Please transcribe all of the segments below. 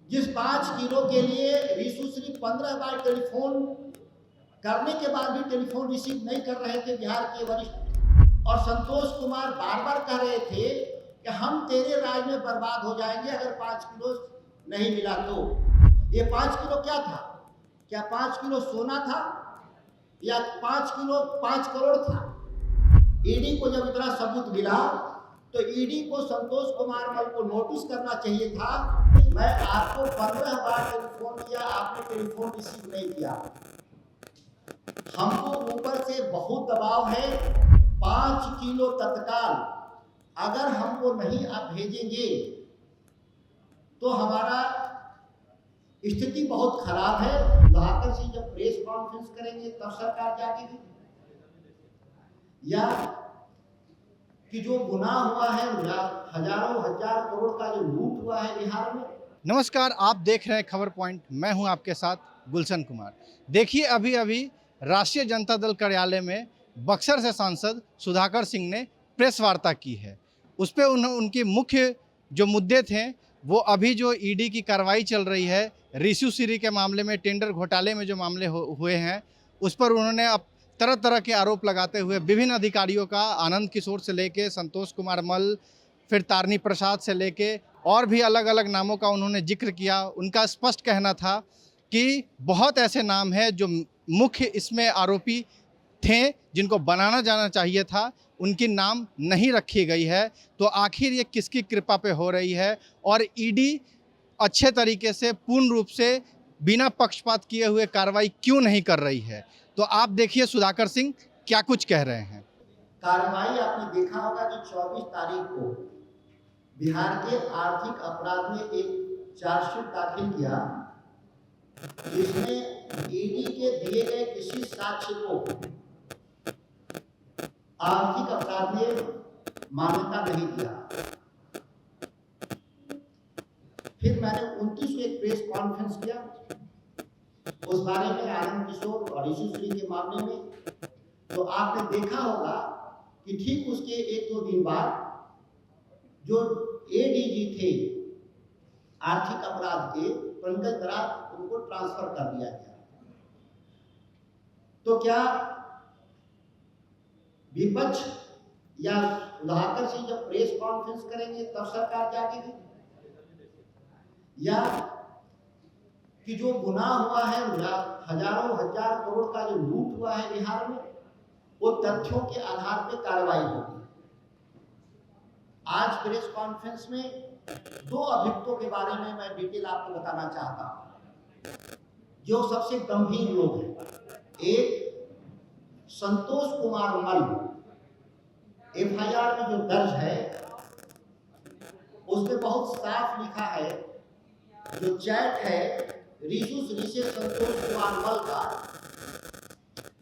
जिस 5 किलो के लिए ऋषुश्री 15 बार टेलीफोन करने के बाद भी टेलीफोन रिसीव नहीं कर रहे थे बिहार के वरिष्ठ, और संतोष कुमार बार बार कह रहे थे कि हम तेरे राज में बर्बाद हो जाएंगे अगर 5 किलो नहीं मिला तो। ये 5 किलो क्या था? क्या 5 किलो सोना था या 5 किलो 5 करोड़ था? ईडी को जब इतना सबूत मिला तो ईडी को संतोष कुमार मल को नोटिस करना चाहिए था। मैं आपको 15 बार टेलीफोन किया, आपने टेलीफोन रिसीव नहीं किया। हमको ऊपर से बहुत दबाव है। 5 किलो तत्काल अगर हमको नहीं आप भेजेंगे तो हमारा स्थिति बहुत खराब है। सुधाकर सिंह जब प्रेस कॉन्फ्रेंस करेंगे तब सरकार जागेगी, या कि जो गुनाह हुआ है, हजारों हजार करोड़ का जो लूट हुआ है बिहार में। नमस्कार, आप देख रहे हैं खबर पॉइंट। मैं हूं आपके साथ गुलशन कुमार। देखिए, अभी अभी राष्ट्रीय जनता दल कार्यालय में बक्सर से सांसद सुधाकर सिंह ने प्रेस वार्ता की है। उस पर उनके मुख्य जो मुद्दे थे वो अभी जो ईडी की कार्रवाई चल रही है ऋषुश्री के मामले में, टेंडर घोटाले में जो मामले हुए हैं उस पर उन्होंने अब तरह तरह के आरोप लगाते हुए विभिन्न अधिकारियों का, आनंद किशोर से लेके संतोष कुमार मल, फिर तारनी प्रसाद से लेके और भी अलग अलग नामों का उन्होंने जिक्र किया। उनका स्पष्ट कहना था कि बहुत ऐसे नाम हैं जो मुख्य इसमें आरोपी थे जिनको बनाना जाना चाहिए था, उनकी नाम नहीं रखी गई है। तो आखिर ये किसकी कृपा पे हो रही है और ईडी अच्छे तरीके से, पूर्ण रूप से, बिना पक्षपात किए हुए कार्रवाई क्यों नहीं कर रही है? तो आप देखिए सुधाकर सिंह क्या कुछ कह रहे हैं। कार्रवाई आपने देखा होगा कि 24 तारीख को बिहार के आर्थिक अपराध में एक चार्जशीट दाखिल किया जिसमें ईडी के दिए गए किसी साक्ष्य को आर्थिक अपराध में मान्यता नहीं दिया। फिर मैंने 29 को एक प्रेस कॉन्फ्रेंस किया उस बारे में, आनंद किशोर और ऋषुश्री के मामले में। तो आपने देखा होगा कि ठीक उसके 1-2 दिन बाद जो एडीजी थे आर्थिक अपराध के, पंकज दराज, उनको ट्रांसफर कर दिया गया। तो क्या विपक्ष या सुधाकर सिंह जब प्रेस कॉन्फ्रेंस करेंगे तब सरकार जागेगी, या कि जो गुनाह हुआ है, हजारों हजार करोड़ का जो लूट हुआ है बिहार में, वो तथ्यों के आधार पर कार्रवाई होगी। आज प्रेस कॉन्फ्रेंस में 2 अभियुक्तों के बारे में मैं डिटेल आपको बताना चाहता हूं जो सबसे गंभीर लोग हैं। एक संतोष कुमार मल, एफआईआर में जो दर्ज है उसमें बहुत साफ लिखा है, जो चैट है ऋषुश्री से संतोष कुमार मल का,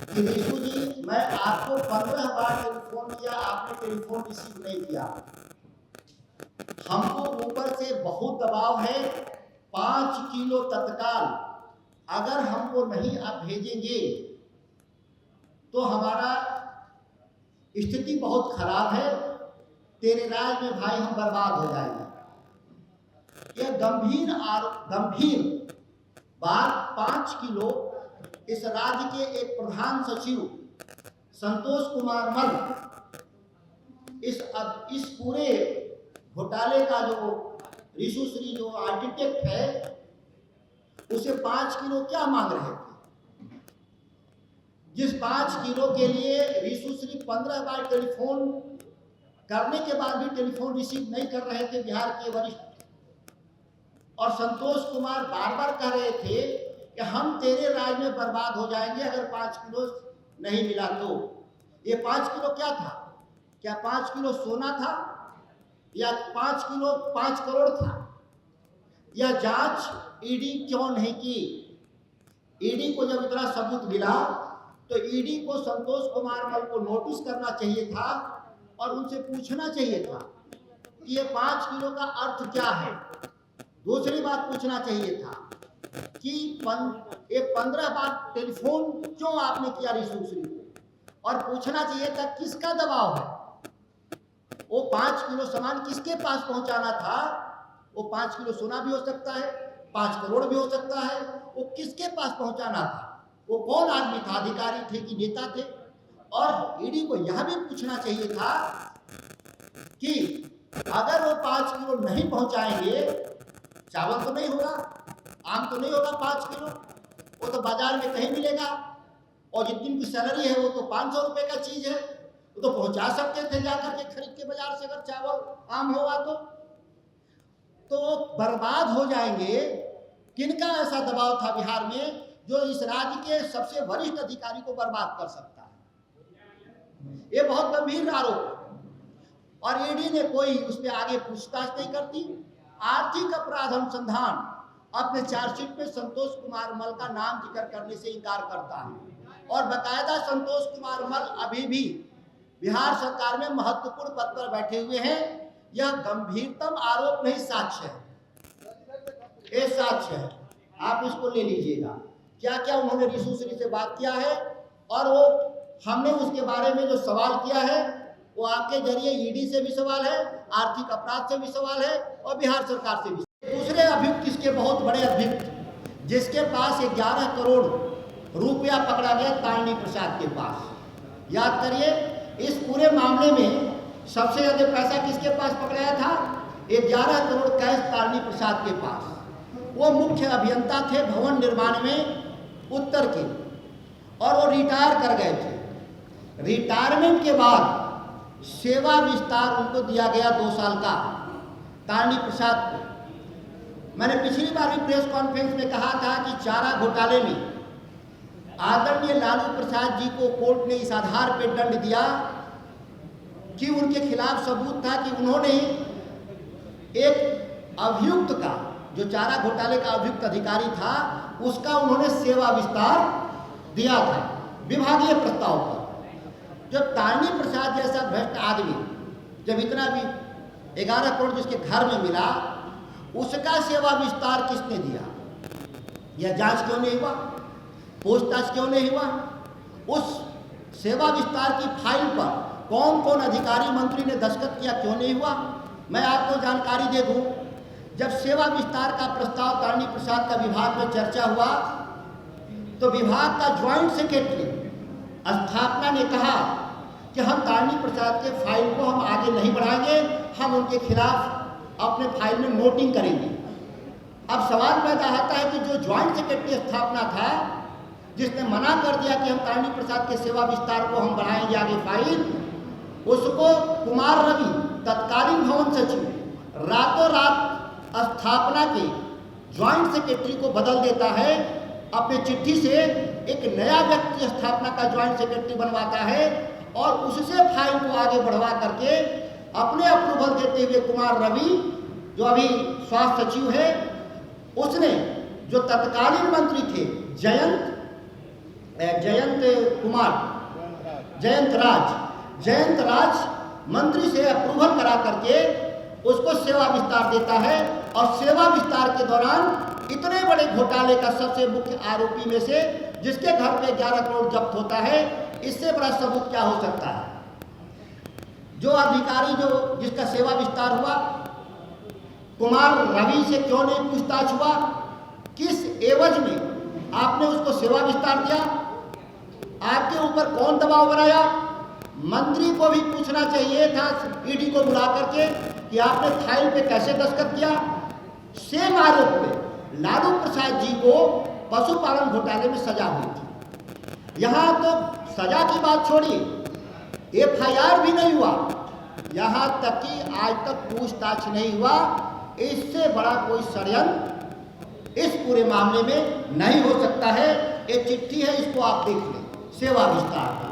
कि ऋषु जी मैं आपको 15 बार टेलीफोन किया, आपने टेलीफोन रिसीव नहीं किया। हमको ऊपर से बहुत दबाव है। 5 किलो तत्काल अगर हमको नहीं आप भेजेंगे तो हमारा स्थिति बहुत खराब है। तेरे राज में भाई हम बर्बाद हो जाएंगे। यह गंभीर बात 5 किलो इस राज्य के एक प्रधान सचिव संतोष कुमार मल इस पूरे घोटाले का जो ऋषुश्री जो आर्किटेक्ट है उसे 5 किलो क्या मांग रहे थे? जिस 5 किलो के लिए ऋषुश्री 15 बार टेलीफोन करने के बाद भी टेलीफोन रिसीव नहीं कर रहे थे बिहार के वरिष्ठ, और संतोष कुमार बार बार कह रहे थे कि हम तेरे राज में बर्बाद हो जाएंगे अगर 5 किलो नहीं मिला तो। ये 5 किलो क्या था? क्या 5 किलो सोना था या 5 किलो 5 करोड़ था? यह जांच ईडी क्यों नहीं की? ईडी को जब इतना सबूत मिला तो ईडी को संतोष कुमार मल को नोटिस करना चाहिए था और उनसे पूछना चाहिए था कि ये 5 किलो का अर्थ क्या है। दूसरी बात पूछना चाहिए था कि ये 15 बार टेलीफोन क्यों आपने किया ऋषुश्री को, और पूछना चाहिए था किसका दबाव है। वो 5 किलो सामान किसके पास पहुंचाना था? वो 5 किलो सोना भी हो सकता है, 5 करोड़ भी हो सकता है। वो किसके पास पहुंचाना था, वो कौन आदमी था, अधिकारी थे कि नेता थे। और ईडी को यह भी पूछना चाहिए था कि अगर वो 5 किलो नहीं पहुंचाएंगे, चावल तो नहीं होगा, आम तो नहीं होगा 5 किलो, वो तो बाजार में कहीं मिलेगा, और जितनी उनकी सैलरी है वो तो 500 रुपए का चीज है, वो तो पहुंचा सकते थे जाकर के खरीद के बाजार से, अगर चावल आम होगा तो बर्बाद हो जाएंगे। किनका ऐसा दबाव था बिहार में जो इस राज्य के सबसे वरिष्ठ अधिकारी को बर्बाद कर सकता है? ये बहुत गंभीर आरोप है और ईडी ने कोई उस पर आगे पूछताछ नहीं करती। आर्थिक अपराध अनुसंधान अपने चार्जशीट में संतोष कुमार मल का नाम जिक्र करने से इनकार करता है और बकायदा संतोष कुमार मल अभी भी बिहार सरकार में महत्वपूर्ण पद पर बैठे हुए हैं। यह गंभीरतम आरोप नहीं, साक्ष्य है, ये साक्ष्य है, आप इसको ले लीजिएगा। क्या क्या उन्होंने रिशु श्री से बात किया है और वो हमने उसके बारे में जो सवाल किया है वो आपके जरिए ईडी से भी सवाल है, आर्थिक अपराध से भी सवाल है और बिहार सरकार से भी। दूसरे अभियुक्त इसके बहुत बड़े अभियुक्त जिसके पास 11 करोड़ रुपया पकड़ा गया तारणी प्रसाद के पास। याद करिए, इस पूरे मामले में सबसे ज्यादा पैसा किसके पास पकड़ाया था? 11 करोड़ कैश तारणी प्रसाद के पास। वो मुख्य अभियंता थे भवन निर्माण में उत्तर के और वो रिटायर कर गए थे। रिटायरमेंट के बाद सेवा विस्तार उनको दिया गया 2 साल का, तारणी प्रसाद को। मैंने पिछली बार भी प्रेस कॉन्फ्रेंस में कहा था कि चारा घोटाले में आदरणीय लालू प्रसाद जी को कोर्ट ने इस आधार पर दंड दिया कि उनके खिलाफ सबूत था कि उन्होंने एक अभियुक्त का, जो चारा घोटाले का अभियुक्त अधिकारी था, उसका उन्होंने सेवा विस्तार दिया था विभागीय प्रस्ताव पर। जो तारणी प्रसाद जैसा भ्रष्ट आदमी जब इतना भी 11 करोड़ जिसके घर में मिला, उसका सेवा विस्तार किसने दिया? यह जांच क्यों नहीं हुआ? पूछताछ क्यों नहीं हुआ? उस सेवा विस्तार की फाइल पर कौन कौन अधिकारी मंत्री ने दस्तखत किया, क्यों नहीं हुआ? मैं आपको जानकारी दे दूं, जब सेवा विस्तार का प्रस्ताव तारणी प्रसाद का विभाग में चर्चा हुआ तो विभाग का ज्वाइंट सेक्रेटरी स्थापना ने कहा कि हम तारणी प्रसाद के फाइल को हम आगे नहीं बढ़ाएंगे, हम उनके खिलाफ अपने फाइल में नोटिंग करेंगे। अब सवाल पैदा होता है कि जो ज्वाइंट सेक्रेटरी स्थापना था, जिसने मना कर दिया कि हम तारणी प्रसाद के सेवा विस्तार को हम बढ़ाएंगे आगे फाइल, उसको कुमार रवि तत्कालीन भवन सचिव रातों रात स्थापना के ज्वाइंट सेक्रेटरी को बदल देता है। अपने चिट्ठी से एक नया व्यक्ति स्थापना का ज्वाइंट सेक्रेटरी बनवाता है और उससे फाइल को आगे बढ़वा करके अपने अप्रूवल देते हुए कुमार रवि, जो अभी स्वास्थ्य सचिव है, उसने जो तत्कालीन मंत्री थे जयंत राज मंत्री से अप्रूवल करा करके उसको सेवा विस्तार देता है। और सेवा विस्तार के दौरान इतने बड़े घोटाले का सबसे मुख्य आरोपी में से जिसके घर पे 11 करोड़ जब्त होता है, इससे बड़ा सबूत क्या हो सकता है? जो अधिकारी जिसका सेवा विस्तार हुआ, कुमार रवि से क्यों नहीं पूछताछ हुआ? किस एवज में आपने उसको सेवा विस्तार दिया? आपके ऊपर कौन दबाव बनाया? मंत्री को भी पूछना चाहिए था ईडी को बुला करके कि आपने फाइल पे कैसे दस्तखत किया। सेम आरोप पे लालू प्रसाद जी को पशुपालन घोटाले में सजा हुई थी। यहाँ तो सजा की बात छोड़िए, FIR भी नहीं हुआ, यहाँ तक कि आज तक पूछताछ नहीं हुआ। इससे बड़ा कोई षड्यंत्र इस पूरे मामले में नहीं हो सकता है। एक चिट्ठी है, इसको आप देख लें, सेवा विस्तार का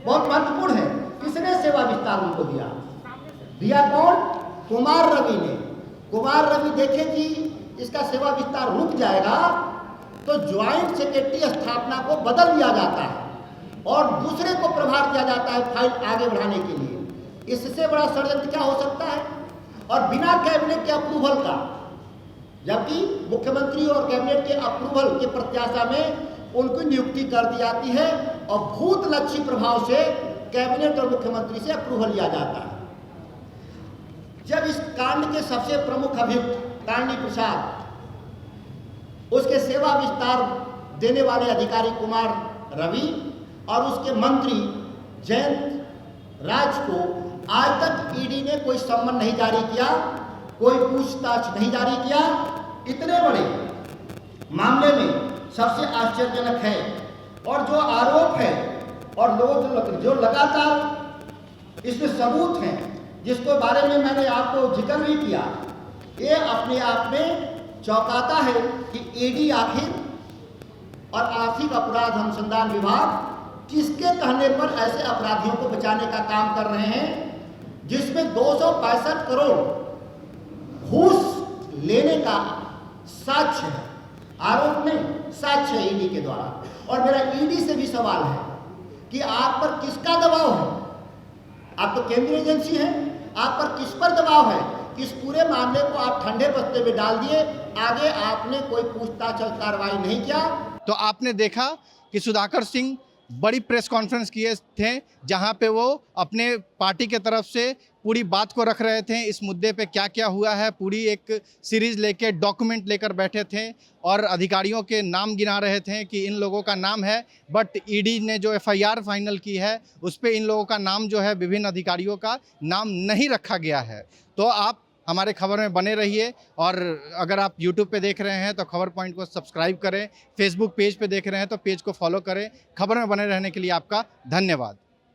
बहुत महत्वपूर्ण है। किसने सेवा विस्तार उनको दिया कौन? कुमार रवि ने। कुमार रवि देखे कि इसका सेवा विस्तार रुक जाएगा तो ज्वाइंट सेक्रेटरी स्थापना को बदल दिया जाता है और दूसरे को प्रभार दिया जाता है फाइल आगे बढ़ाने के लिए। इससे बड़ा षड्यंत्र क्या हो सकता है? और बिना कैबिनेट के अप्रूवल का, जबकि मुख्यमंत्री और कैबिनेट के अप्रूवल के प्रत्याशा में उनकी नियुक्ति कर दी जाती है और भूत लक्ष्य प्रभाव से कैबिनेट और मुख्यमंत्री से अप्रूवल लिया जाता है। जब इस कांड के सबसे प्रमुख अभियुक्त तारणी प्रसाद, उसके सेवा विस्तार देने वाले अधिकारी कुमार रवि और उसके मंत्री जयंत राज को आज तक ईडी ने कोई सम्मन नहीं जारी किया, कोई पूछताछ नहीं जारी किया। इतने बड़े मामले में सबसे आश्चर्यजनक है और जो आरोप है और लोग जो लगातार इसमें सबूत हैं, जिसको बारे में मैंने आपको जिक्र भी किया, ये अपने आप में चौंकाता है कि ईडी आखिर और आर्थिक अपराध अनुसंधान विभाग किसके कहने पर ऐसे अपराधियों को बचाने का काम कर रहे हैं, जिसमें 265 करोड़ घूस लेने का साक्ष्य है, आरोप नहीं, साक्ष्य है ईडी के द्वारा। और मेरा ईडी से भी सवाल है कि आप पर किसका दबाव है? आप तो केंद्रीय एजेंसी हैं, आप पर किस पर दबाव है? इस पूरे मामले को आप ठंडे बस्ते में डाल दिए, आगे आपने कोई पूछताछ और कार्रवाई नहीं किया। तो आपने देखा कि सुधाकर सिंह बड़ी प्रेस कॉन्फ्रेंस किए थे, जहां पे वो अपने पार्टी के तरफ से पूरी बात को रख रहे थे, इस मुद्दे पे क्या क्या हुआ है, पूरी एक सीरीज लेके डॉक्यूमेंट लेकर बैठे थे और अधिकारियों के नाम गिना रहे थे कि इन लोगों का नाम है। बट ईडी ने जो एफआईआर फाइनल की है उस पे इन लोगों का नाम जो है, विभिन्न अधिकारियों का नाम नहीं रखा गया है। तो आप हमारे खबर में बने रहिए और अगर आप यूट्यूब पे देख रहे हैं तो खबर पॉइंट को सब्सक्राइब करें, फेसबुक पेज पे देख रहे हैं तो पेज को फॉलो करें। खबर में बने रहने के लिए आपका धन्यवाद।